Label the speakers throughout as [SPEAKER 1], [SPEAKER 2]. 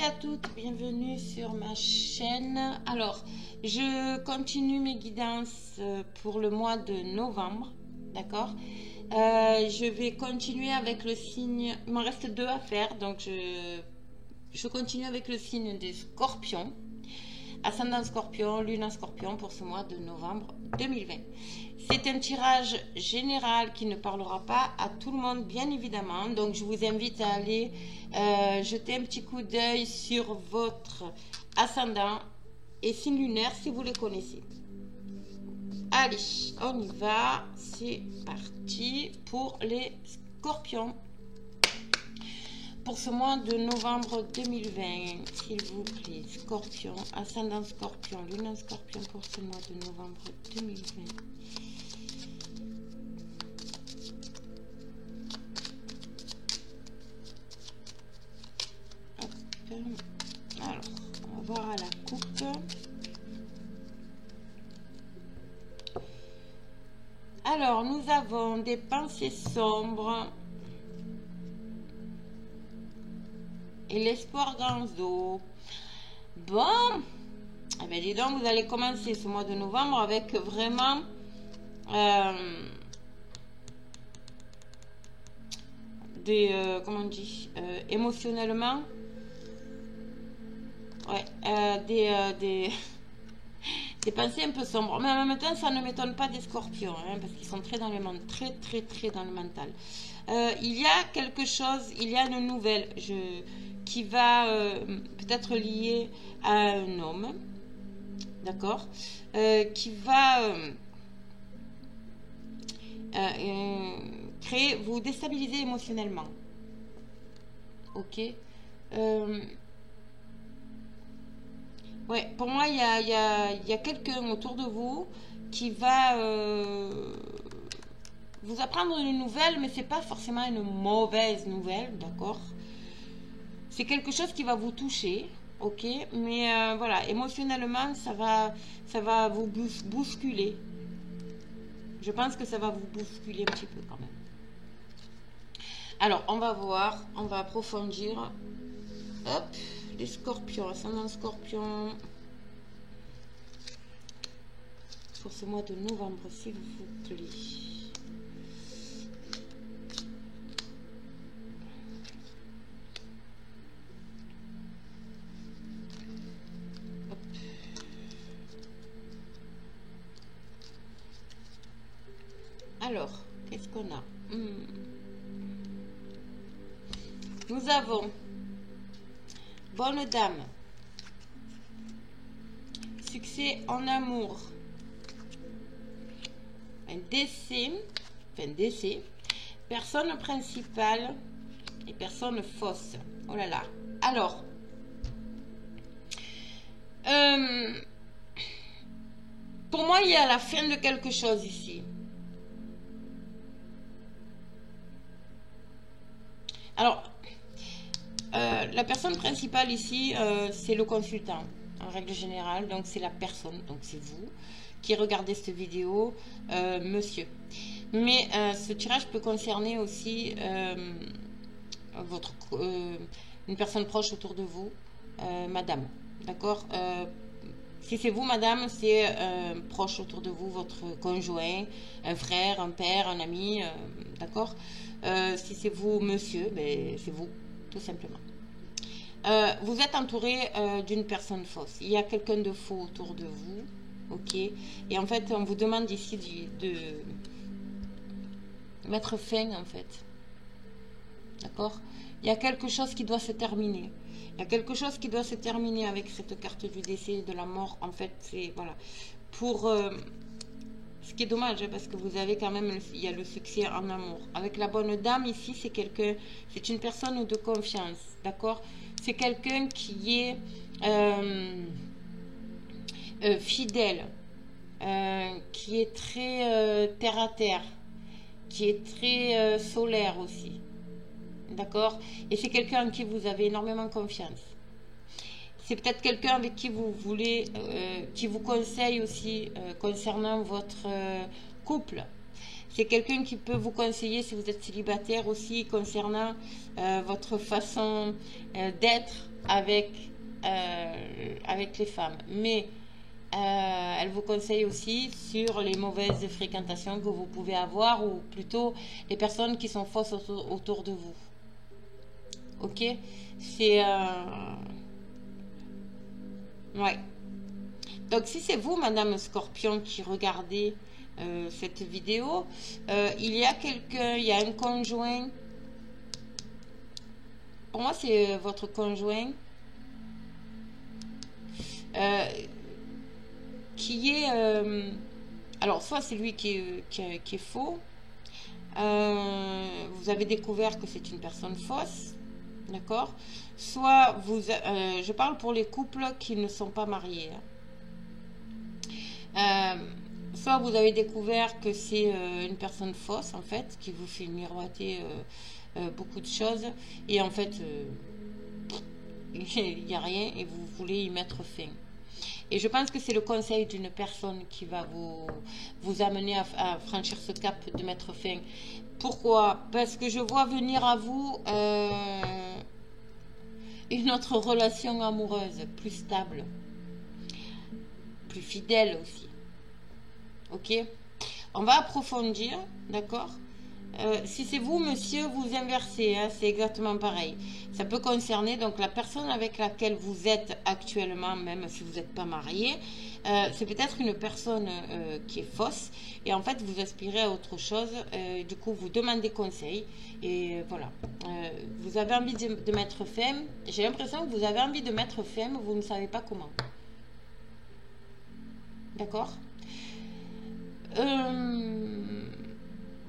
[SPEAKER 1] à toutes, bienvenue sur ma chaîne. Alors, je continue mes guidances pour le mois de novembre, d'accord. Je vais continuer avec le signe, il m'en reste 2 à faire, donc je continue avec le signe des scorpions, ascendant scorpion, lune en scorpion pour ce mois de novembre 2020. C'est un tirage général qui ne parlera pas à tout le monde, bien évidemment. Donc, je vous invite à aller jeter un petit coup d'œil sur votre ascendant et signe lunaire si vous les connaissez. Allez, on y va. C'est parti pour les scorpions. Pour ce mois de novembre 2020, s'il vous plaît, scorpion, ascendant scorpion, lune en scorpion pour ce mois de novembre 2020. Alors, on va voir à la coupe. Alors, nous avons des pensées sombres et l'espoir dans eau. Bon, eh bien, dis donc, vous allez commencer ce mois de novembre avec vraiment comment on dit, émotionnellement. Ouais, des pensées un peu sombres. Mais en même temps, ça ne m'étonne pas des scorpions, hein, parce qu'ils sont très dans le mental, très dans le mental. Il y a quelque chose, il y a une nouvelle qui va peut-être liée à un homme, d'accord, qui va vous déstabiliser émotionnellement. Ok. Ouais, pour moi, il y a quelqu'un autour de vous qui va vous apprendre une nouvelle, mais c'est pas forcément une mauvaise nouvelle, d'accord? C'est quelque chose qui va vous toucher, ok? Mais voilà, émotionnellement, ça va vous bousculer. Je pense que ça va vous bousculer un petit peu quand même. Alors, on va voir, on va approfondir. Hop, les scorpions, ascendant scorpion. Pour ce mois de novembre, s'il vous plaît. Hop. Alors, qu'est-ce qu'on a? Nous avons bonne dame, succès en amour, un décès, personne principale et personne fausse. Oh là là. Alors, pour moi, il y a la fin de quelque chose ici. Alors, la personne principale ici, c'est le consultant, en règle générale. Donc, c'est la personne, donc c'est vous qui regardez cette vidéo, monsieur. Mais ce tirage peut concerner aussi une personne proche autour de vous, madame. D'accord? Si c'est vous, madame, c'est proche autour de vous, votre conjoint, un frère, un père, un ami, d'accord? Si c'est vous, monsieur, ben, c'est vous, tout simplement. Vous êtes entouré d'une personne fausse. Il y a quelqu'un de faux autour de vous, ok? Et en fait, on vous demande ici de mettre fin, en fait. D'accord? Il y a quelque chose qui doit se terminer. Il y a quelque chose qui doit se terminer avec cette carte du décès, de la mort. En fait, c'est, voilà. Pour... ce qui est dommage, parce que vous avez quand même, il y a le succès en amour. Avec la bonne dame, ici, c'est quelqu'un, c'est une personne de confiance, d'accord? C'est quelqu'un qui est fidèle, qui est très terre à terre, qui est très solaire aussi, d'accord? Et c'est quelqu'un en qui vous avez énormément confiance. C'est peut-être quelqu'un avec qui vous voulez, qui vous conseille aussi concernant votre couple. C'est quelqu'un qui peut vous conseiller si vous êtes célibataire aussi concernant votre façon d'être avec les femmes. Mais elle vous conseille aussi sur les mauvaises fréquentations que vous pouvez avoir, ou plutôt les personnes qui sont fausses autour de vous. Ok? C'est... ouais. Donc si c'est vous, Madame Scorpion, qui regardez cette vidéo, il y a quelqu'un, il y a un conjoint. Pour moi, c'est votre conjoint qui est... alors, soit c'est lui qui est faux. Vous avez découvert que c'est une personne fausse. D'accord? Soit vous... je parle pour les couples qui ne sont pas mariés. Soit vous avez découvert que c'est une personne fausse, en fait, qui vous fait miroiter beaucoup de choses. Et en fait, il n'y a rien et vous voulez y mettre fin. Et je pense que c'est le conseil d'une personne qui va vous amener à franchir ce cap de mettre fin. Pourquoi? Parce que je vois venir à vous une autre relation amoureuse, plus stable, plus fidèle aussi. Ok? On va approfondir, d'accord? Si c'est vous, monsieur, vous inversez, hein, c'est exactement pareil. Ça peut concerner donc la personne avec laquelle vous êtes actuellement, même si vous n'êtes pas marié. C'est peut-être une personne qui est fausse et en fait vous aspirez à autre chose. Du coup, vous demandez conseil et voilà. Vous avez envie de mettre fin. J'ai l'impression que vous avez envie de mettre fin, mais vous ne savez pas comment. D'accord?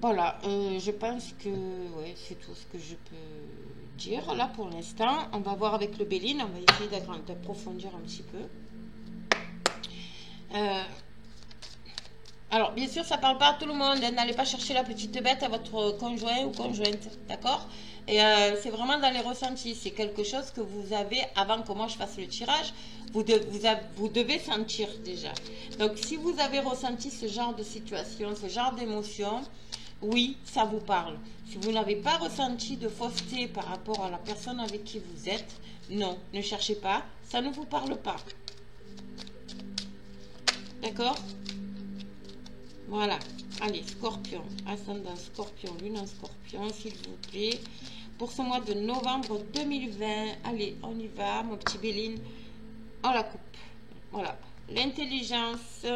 [SPEAKER 1] Voilà, je pense que ouais, c'est tout ce que je peux dire là pour l'instant. On va voir avec le Béline, on va essayer d'approfondir un petit peu. Alors, bien sûr, ça ne parle pas à tout le monde. N'allez pas chercher la petite bête à votre conjoint ou conjointe, d'accord? Et c'est vraiment dans les ressentis. C'est quelque chose que vous avez, avant que moi je fasse le tirage, vous devez sentir déjà. Donc, si vous avez ressenti ce genre de situation, ce genre d'émotion, oui, ça vous parle. Si vous n'avez pas ressenti de fausseté par rapport à la personne avec qui vous êtes, non, ne cherchez pas, ça ne vous parle pas. D'accord? Voilà. Allez, Scorpion, ascendant Scorpion, lune en Scorpion, s'il vous plaît. Pour ce mois de novembre 2020, allez, on y va, mon petit Béline. On la coupe. Voilà. L'intelligence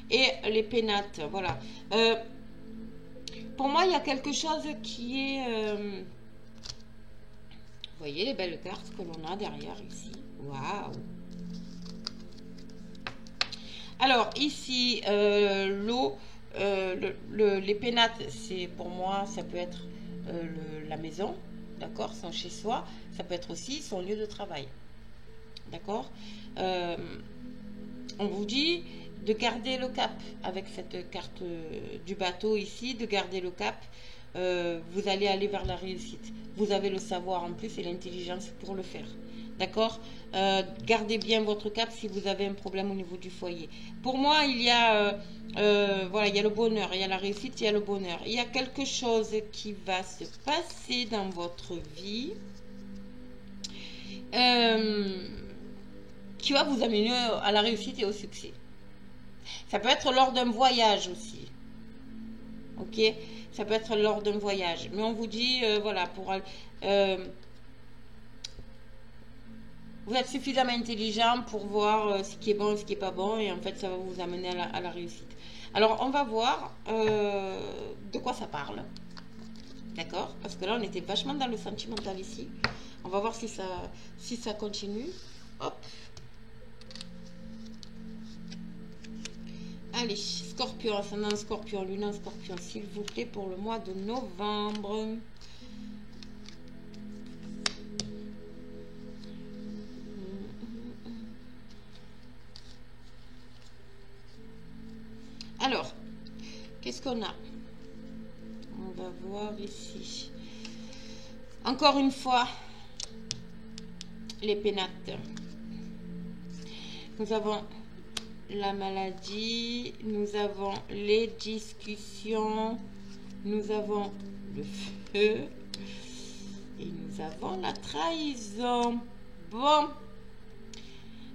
[SPEAKER 1] et les pénates. Voilà. Pour moi, il y a quelque chose qui est... vous voyez les belles cartes que l'on a derrière ici. Waouh! Alors, ici, l'eau, les pénates, c'est pour moi, ça peut être la maison, d'accord, son chez-soi. Ça peut être aussi son lieu de travail, d'accord. On vous dit de garder le cap avec cette carte du bateau ici, de garder le cap. Vous allez aller vers la réussite. Vous avez le savoir en plus et l'intelligence pour le faire. D'accord? Gardez bien votre cap si vous avez un problème au niveau du foyer. Pour moi, il y a, voilà, il y a le bonheur, il y a la réussite, il y a le bonheur. Il y a quelque chose qui va se passer dans votre vie qui va vous amener à la réussite et au succès. Ça peut être lors d'un voyage aussi. Ok? Ça peut être lors d'un voyage. Mais on vous dit, voilà, pour... vous êtes suffisamment intelligent pour voir ce qui est bon et ce qui n'est pas bon. Et en fait, ça va vous amener à la réussite. Alors, on va voir de quoi ça parle. D'accord? Parce que là, on était vachement dans le sentimental ici. On va voir si ça continue. Hop. Allez, Scorpion, ascendant Scorpion, lune en Scorpion, s'il vous plaît, pour le mois de novembre. Alors, qu'est-ce qu'on a? On va voir ici. Encore une fois, les pénates. Nous avons la maladie, nous avons les discussions, nous avons le feu et nous avons la trahison. Bon,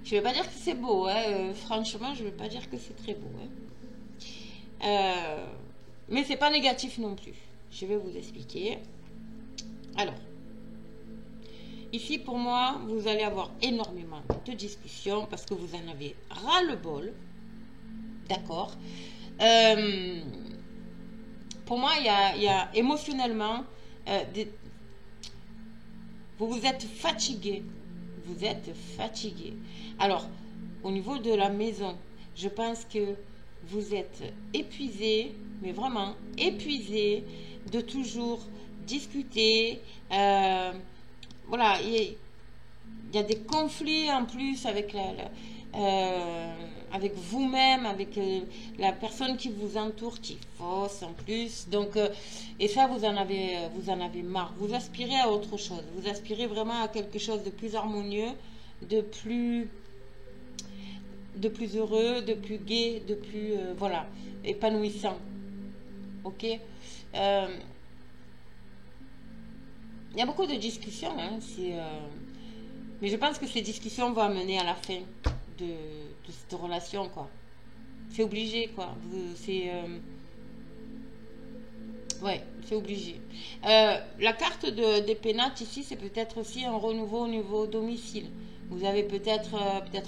[SPEAKER 1] je vais pas dire que c'est beau, hein. Franchement, je vais pas dire que c'est très beau, hein. Mais c'est pas négatif non plus. Je vais vous expliquer. Alors, ici pour moi, vous allez avoir énormément de discussions parce que vous en avez ras-le-bol. D'accord. Pour moi, il y a émotionnellement, vous vous êtes fatigué. Vous êtes fatigué. Alors, au niveau de la maison, je pense que vous êtes épuisé, mais vraiment épuisé de toujours discuter. Voilà, il y a des conflits en plus avec avec vous-même, avec la personne qui vous entoure, qui est fausse en plus. Donc, et ça, vous en avez marre. Vous aspirez à autre chose. Vous aspirez vraiment à quelque chose de plus harmonieux, de plus heureux, de plus gai, de plus, voilà, épanouissant. Ok. Il y a beaucoup de discussions, hein, mais je pense que ces discussions vont amener à la fin de cette relation, quoi. C'est obligé, quoi. Ouais, c'est obligé. La carte des pénates ici, c'est peut-être aussi un renouveau au niveau domicile. Vous avez peut-être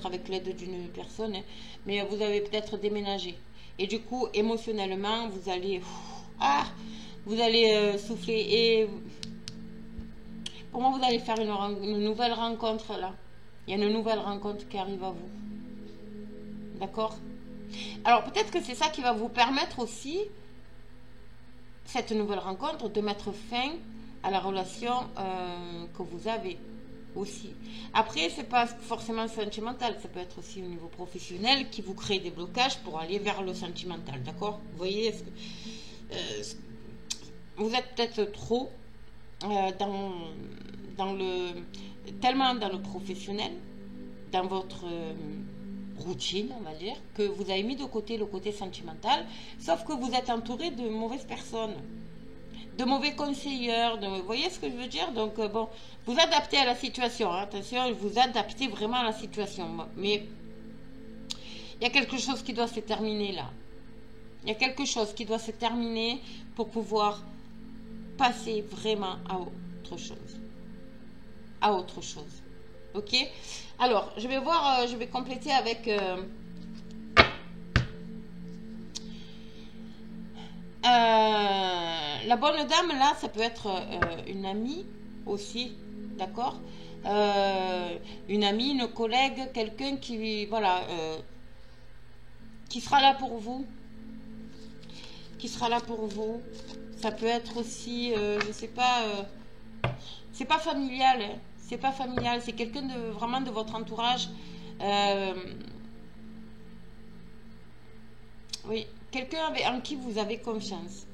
[SPEAKER 1] avec l'aide d'une personne, hein, mais vous avez peut-être déménagé. Et du coup, émotionnellement, vous allez souffler. Et pour moi, vous allez faire une nouvelle rencontre là. Il y a une nouvelle rencontre qui arrive à vous. D'accord? Alors peut-être que c'est ça qui va vous permettre aussi, cette nouvelle rencontre, de mettre fin à la relation que vous avez aussi. Après, c'est pas forcément sentimental, ça peut être aussi au niveau professionnel qui vous crée des blocages pour aller vers le sentimental. D'accord? Vous voyez, vous êtes peut-être trop tellement dans le professionnel, dans votre routine, on va dire, que vous avez mis de côté le côté sentimental, sauf que vous êtes entouré de mauvaises personnes, de mauvais conseillers, vous voyez ce que je veux dire? Donc, bon, vous adaptez à la situation, hein, attention, vous adaptez vraiment à la situation, mais il y a quelque chose qui doit se terminer là. Il y a quelque chose qui doit se terminer pour pouvoir passer vraiment à autre chose. À autre chose. Ok? Alors, je vais voir, je vais compléter avec la bonne dame, là, ça peut être une amie aussi, d'accord? Une amie, une collègue, quelqu'un qui, voilà, qui sera là pour vous. Qui sera là pour vous. Ça peut être aussi, je sais pas, c'est pas familial, hein. C'est pas familial, c'est quelqu'un de vraiment de votre entourage. Oui, quelqu'un en qui vous avez confiance.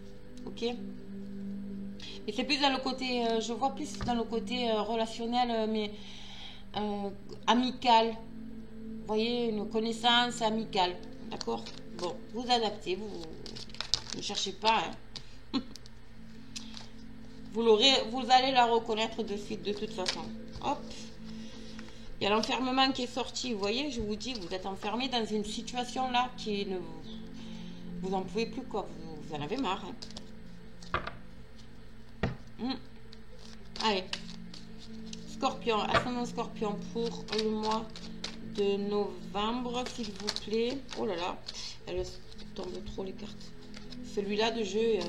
[SPEAKER 1] Ok? Et c'est plus dans le côté, je vois plus dans le côté relationnel, mais amical. Vous voyez, une connaissance amicale. D'accord? Bon, vous adaptez, vous ne cherchez pas, hein. Vous allez la reconnaître de suite, de toute façon. Hop. Il y a l'enfermement qui est sorti. Vous voyez, je vous dis, vous êtes enfermé dans une situation là qui ne vous en pouvez plus, quoi. Vous en avez marre, hein. Allez. Scorpion, ascendant Scorpion pour le mois de novembre, s'il vous plaît. Oh là là, elles tombent trop les cartes. Celui-là de jeu.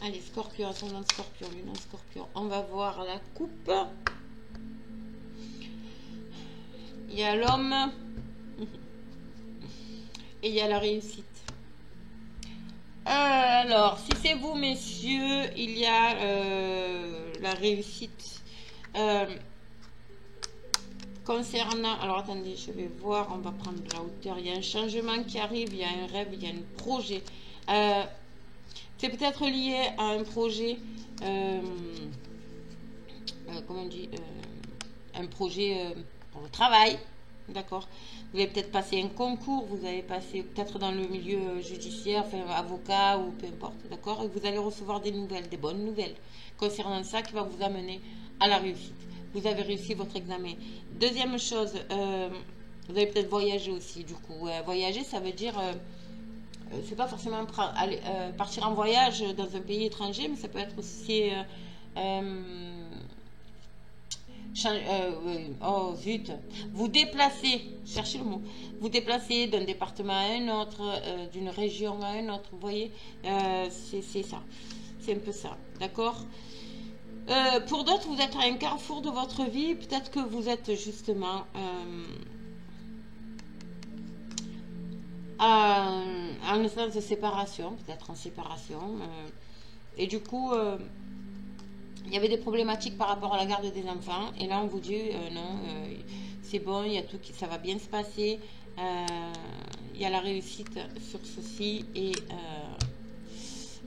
[SPEAKER 1] Allez, Scorpion, ascendant Scorpion, lune en Scorpion. On va voir la coupe. Il y a l'homme et il y a la réussite. Alors, si c'est vous, messieurs, il y a la réussite. Concernant... Alors, attendez, je vais voir. On va prendre de la hauteur. Il y a un changement qui arrive. Il y a un rêve. Il y a un projet. C'est peut-être lié à un projet, comment on dit, un projet pour le travail, d'accord? Vous avez peut-être passé un concours, vous avez passé peut-être dans le milieu judiciaire, enfin avocat ou peu importe, d'accord? Et vous allez recevoir des nouvelles, des bonnes nouvelles concernant ça qui va vous amener à la réussite. Vous avez réussi votre examen. Deuxième chose, vous avez peut-être voyagé aussi, du coup. Voyager, ça veut dire, c'est pas forcément partir en voyage dans un pays étranger, mais ça peut être aussi oh zut, vous déplacez, cherchez le mot, vous déplacez d'un département à un autre, d'une région à un autre, vous voyez, c'est ça, c'est un peu ça, d'accord. Pour d'autres, vous êtes à un carrefour de votre vie, peut-être que vous êtes justement en instance de séparation, peut-être en séparation, et du coup, il y avait des problématiques par rapport à la garde des enfants, et là on vous dit non, c'est bon, il y a tout ça va bien se passer, il y a la réussite sur ceci, et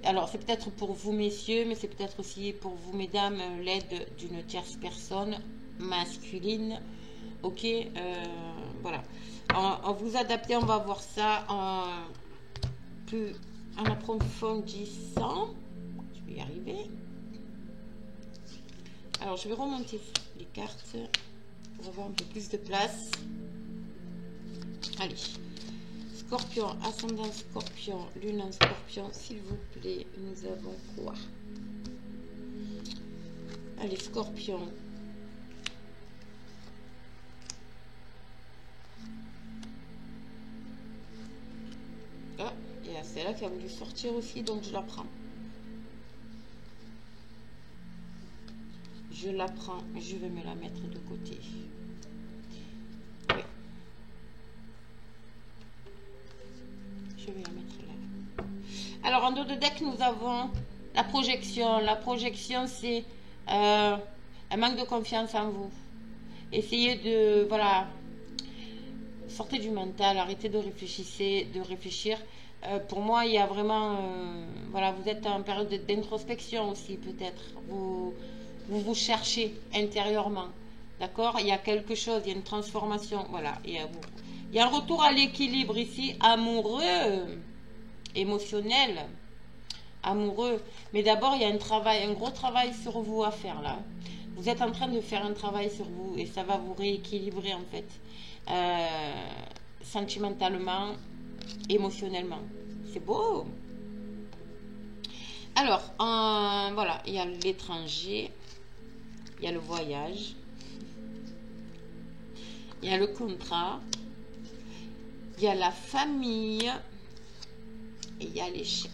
[SPEAKER 1] alors c'est peut-être pour vous messieurs, mais c'est peut-être aussi pour vous mesdames, l'aide d'une tierce personne masculine, ok, voilà. En vous adapter, on va voir ça en approfondissant. Je vais y arriver. Alors, je vais remonter les cartes pour avoir un peu plus de place. Allez. Scorpion, ascendant Scorpion, lune en Scorpion, s'il vous plaît. Nous avons quoi? Allez, Scorpion. Ah, il y a celle-là qui a voulu sortir aussi, donc je la prends. Je la prends, je vais me la mettre de côté. Oui. Je vais la mettre là. Alors, en dos de deck, nous avons la projection. La projection, c'est un manque de confiance en vous. Essayez de, voilà, sortez du mental, arrêtez de réfléchir. Pour moi, il y a vraiment, voilà, vous êtes en période d'introspection aussi, peut-être. Vous cherchez intérieurement, d'accord? Il y a quelque chose, il y a une transformation, voilà. Il y a un retour à l'équilibre ici, amoureux, émotionnel, amoureux. Mais d'abord, il y a un gros travail sur vous à faire là. Vous êtes en train de faire un travail sur vous et ça va vous rééquilibrer en fait, sentimentalement, émotionnellement. C'est beau. Alors, voilà, il y a l'étranger. Il y a le voyage, il y a le contrat, il y a la famille et il y a l'échec.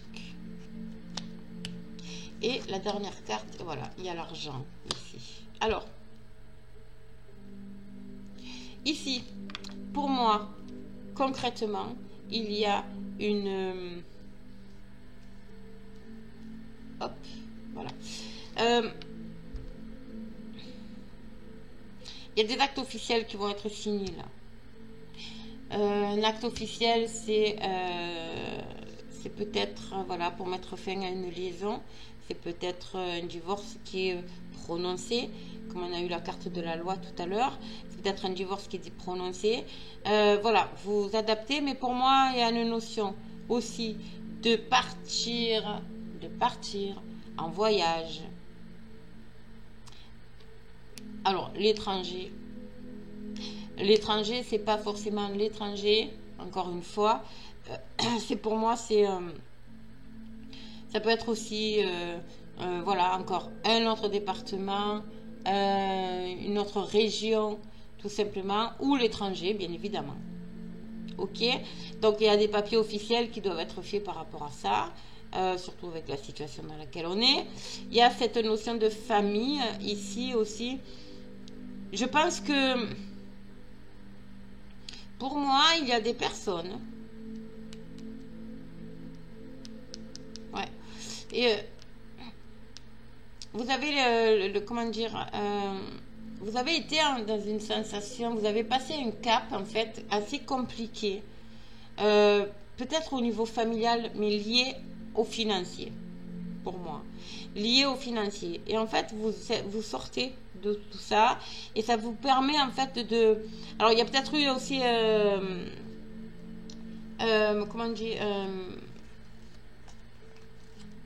[SPEAKER 1] Et la dernière carte, voilà, il y a l'argent ici. Alors, ici, pour moi, concrètement, il y a une... hop, voilà. Il y a des actes officiels qui vont être signés là. Un acte officiel, c'est peut-être, voilà, pour mettre fin à une liaison. C'est peut-être un divorce qui est prononcé, comme on a eu la carte de la loi tout à l'heure. C'est peut-être un divorce qui est prononcé. Voilà, vous adaptez, mais pour moi, il y a une notion aussi de partir en voyage. Alors, l'étranger, c'est pas forcément l'étranger, encore une fois. C'est pour moi, c'est ça peut être aussi, voilà, encore un autre département, une autre région, tout simplement, ou l'étranger, bien évidemment. Ok, donc il y a des papiers officiels qui doivent être faits par rapport à ça. Surtout avec la situation dans laquelle on est. Il y a cette notion de famille ici aussi. Je pense que pour moi, il y a des personnes. Ouais. Et vous avez comment dire, vous avez été dans une sensation, vous avez passé un cap en fait assez compliqué. Peut-être au niveau familial, mais lié au financier. pour moi, lié au financier. Et en fait, vous sortez de tout ça et ça vous permet en fait de... Alors, il y a peut-être eu aussi... comment on dit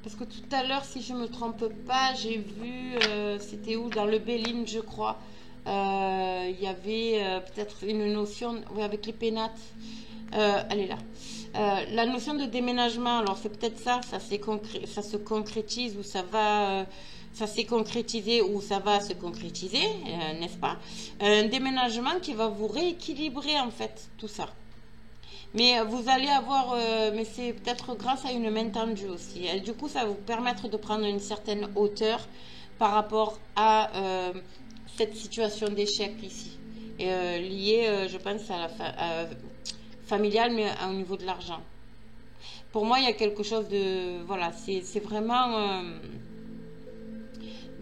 [SPEAKER 1] parce que tout à l'heure, si je me trompe pas, j'ai vu... c'était où? Dans le Béline, je crois. Il y avait peut-être une notion... Oui, avec les pénates. Elle est là. La notion de déménagement, alors c'est peut-être ça, ça se concrétise ou ça va, ça s'est concrétisé ou ça va se concrétiser, n'est-ce pas? Un déménagement qui va vous rééquilibrer en fait tout ça. Mais vous allez avoir, mais c'est peut-être grâce à une main tendue aussi. Et du coup, ça va vous permettre de prendre une certaine hauteur par rapport à cette situation d'échec ici. Et, liée, je pense, à la familiale, mais au niveau de l'argent. Pour moi, il y a quelque chose de... Voilà, c'est vraiment...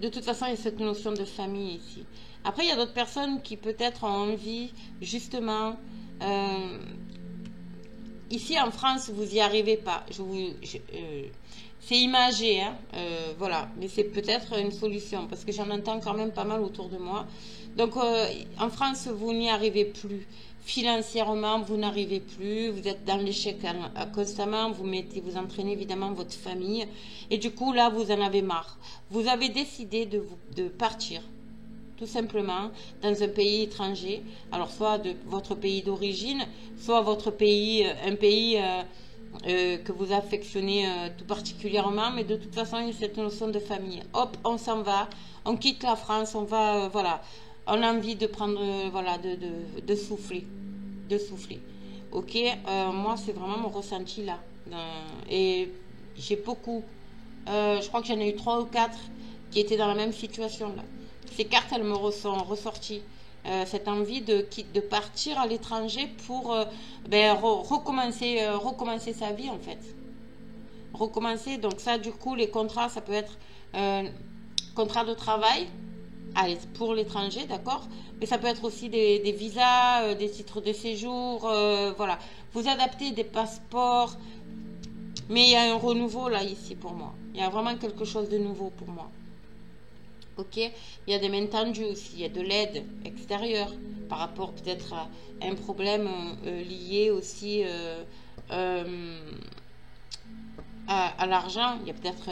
[SPEAKER 1] de toute façon, il y a cette notion de famille ici. Après, il y a d'autres personnes qui peut-être ont envie, justement... ici, en France, vous n'y arrivez pas. C'est imagé, hein, voilà. Mais c'est peut-être une solution, parce que j'en entends quand même pas mal autour de moi. Donc, en France, vous n'y arrivez plus. Financièrement, vous n'arrivez plus, vous êtes dans l'échec constamment, vous entraînez évidemment votre famille et du coup là vous en avez marre. Vous avez décidé de partir tout simplement dans un pays étranger, alors soit de votre pays d'origine, soit votre pays, un pays que vous affectionnez tout particulièrement, mais de toute façon il y a cette notion de famille. Hop, on s'en va, on quitte la France, on va, voilà. On a envie de prendre, voilà, de souffler. De souffler. Ok, moi, c'est vraiment mon ressenti là. Et j'ai beaucoup, je crois que j'en ai eu 3 ou 4 qui étaient dans la même situation là. Ces cartes, elles me sont ressorties. Cette envie de partir à l'étranger pour recommencer sa vie en fait. Recommencer, donc ça, du coup, les contrats, ça peut être contrat de travail. Allez, pour l'étranger, d'accord, mais ça peut être aussi des visas, des titres de séjour, voilà. Vous adaptez des passeports, mais il y a un renouveau là ici pour moi. Il y a vraiment quelque chose de nouveau pour moi. Ok, il y a des mains tendues aussi, il y a de l'aide extérieure par rapport peut-être à un problème lié aussi à l'argent. Il y a peut-être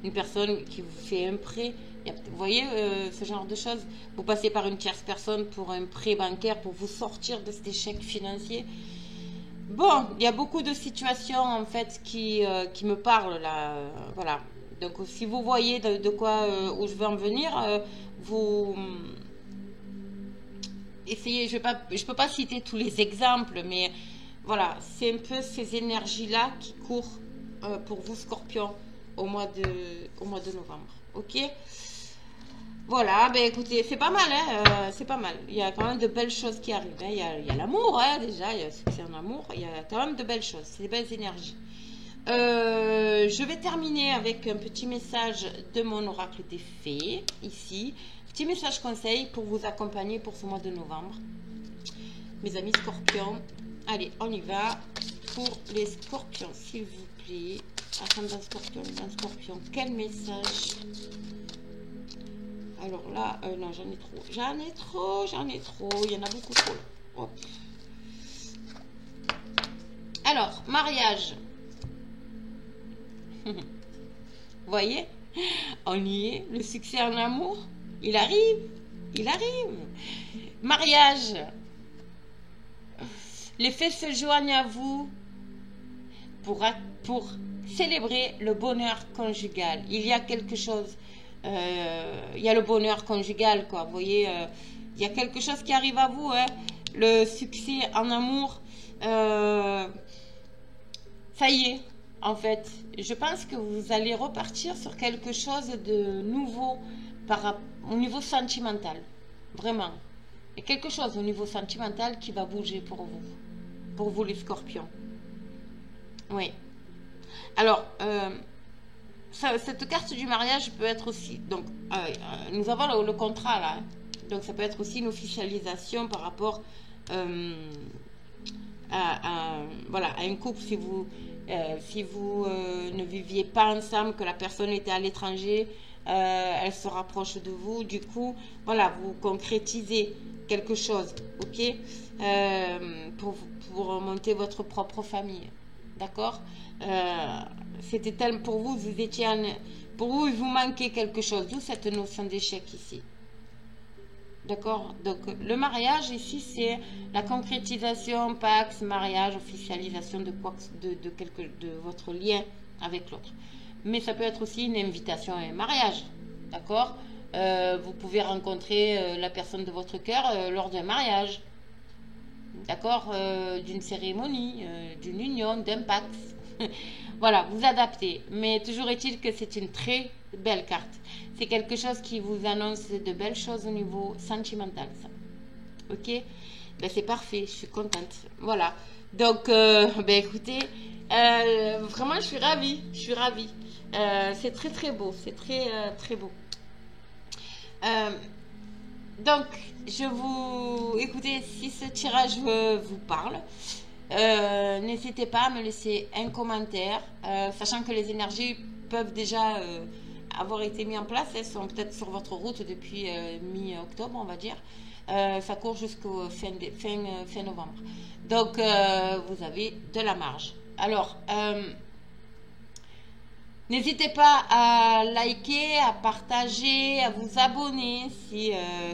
[SPEAKER 1] une personne qui vous fait un prêt. Vous voyez ce genre de choses. Vous passez par une tierce personne pour un prêt bancaire pour vous sortir de cet échec financier. Bon, il y a beaucoup de situations en fait qui me parlent là. Voilà. Donc si vous voyez de quoi où je veux en venir, vous essayez. Je peux pas citer tous les exemples, mais voilà, c'est un peu ces énergies là qui courent pour vous Scorpion au mois de novembre. Ok. Voilà, ben écoutez, c'est pas mal, hein, c'est pas mal. Il y a quand même de belles choses qui arrivent. Hein. Il y a l'amour, hein, déjà, il y a le succès en amour. Il y a quand même de belles choses, c'est des belles énergies. Je vais terminer avec un petit message de mon oracle des fées, ici. Petit message conseil pour vous accompagner pour ce mois de novembre. Mes amis scorpions, allez, on y va. Pour les scorpions, s'il vous plaît. Ascendant scorpion, scorpion, quel message? Alors là, non, j'en ai trop. J'en ai trop. Il y en a beaucoup trop. Hop. Alors, mariage. Vous voyez? On y est. Le succès en amour, il arrive. Il arrive. Mariage. Les fées se joignent à vous pour célébrer le bonheur conjugal. Il y a quelque chose... il y a le bonheur conjugal, quoi. Vous voyez, il y a quelque chose qui arrive à vous, hein. Le succès en amour, ça y est, en fait. Je pense que vous allez repartir sur quelque chose de nouveau au niveau sentimental. Vraiment. Il y a quelque chose au niveau sentimental qui va bouger pour vous les scorpions. Oui. Alors, cette carte du mariage peut être aussi, donc nous avons le contrat là, donc ça peut être aussi une officialisation par rapport voilà, à un couple. Si Si vous ne viviez pas ensemble, que la personne était à l'étranger, elle se rapproche de vous. Du coup, voilà, vous concrétisez quelque chose, ok, pour monter votre propre famille. D'accord. C'était tellement pour vous, vous étiez pour vous, il vous manquait quelque chose. D'où cette notion d'échec ici. D'accord. Donc, le mariage ici, c'est la concrétisation, pax, mariage, officialisation de quoi, de votre lien avec l'autre. Mais ça peut être aussi une invitation à un mariage. D'accord. Vous pouvez rencontrer la personne de votre cœur lors d'un mariage. D'accord. D'une cérémonie, d'une union, d'un pax. Voilà, vous adaptez. Mais toujours est-il que c'est une très belle carte. C'est quelque chose qui vous annonce de belles choses au niveau sentimental, ça. Ok. Ben, c'est parfait, je suis contente. Voilà. Donc, ben, écoutez, vraiment, je suis ravie. Je suis ravie. C'est très, très beau. C'est très, très beau. Donc, écoutez, si ce tirage vous parle, n'hésitez pas à me laisser un commentaire, sachant que les énergies peuvent déjà avoir été mises en place. Elles sont peut-être sur votre route depuis mi-octobre, on va dire. Ça court jusqu'au fin novembre. Donc, vous avez de la marge. Alors, n'hésitez pas à liker, à partager, à vous abonner si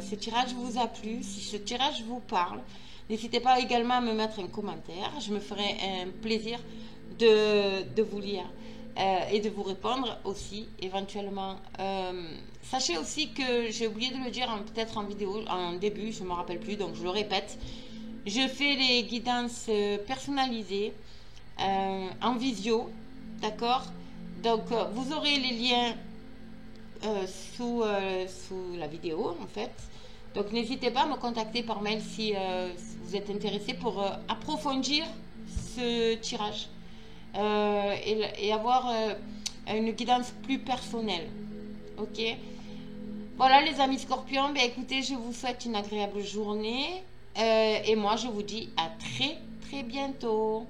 [SPEAKER 1] ce tirage vous a plu, si ce tirage vous parle. N'hésitez pas également à me mettre un commentaire. Je me ferai un plaisir de vous lire et de vous répondre aussi éventuellement. Sachez aussi que j'ai oublié de le dire peut-être en vidéo, en début, je ne me rappelle plus, donc je le répète. Je fais les guidances personnalisées en visio, d'accord? Donc, vous aurez les liens sous la vidéo, en fait. Donc, n'hésitez pas à me contacter par mail si vous êtes intéressé pour approfondir ce tirage et avoir une guidance plus personnelle. Ok? Voilà, les amis scorpions. Ben, écoutez, je vous souhaite une agréable journée et moi, je vous dis à très, très bientôt.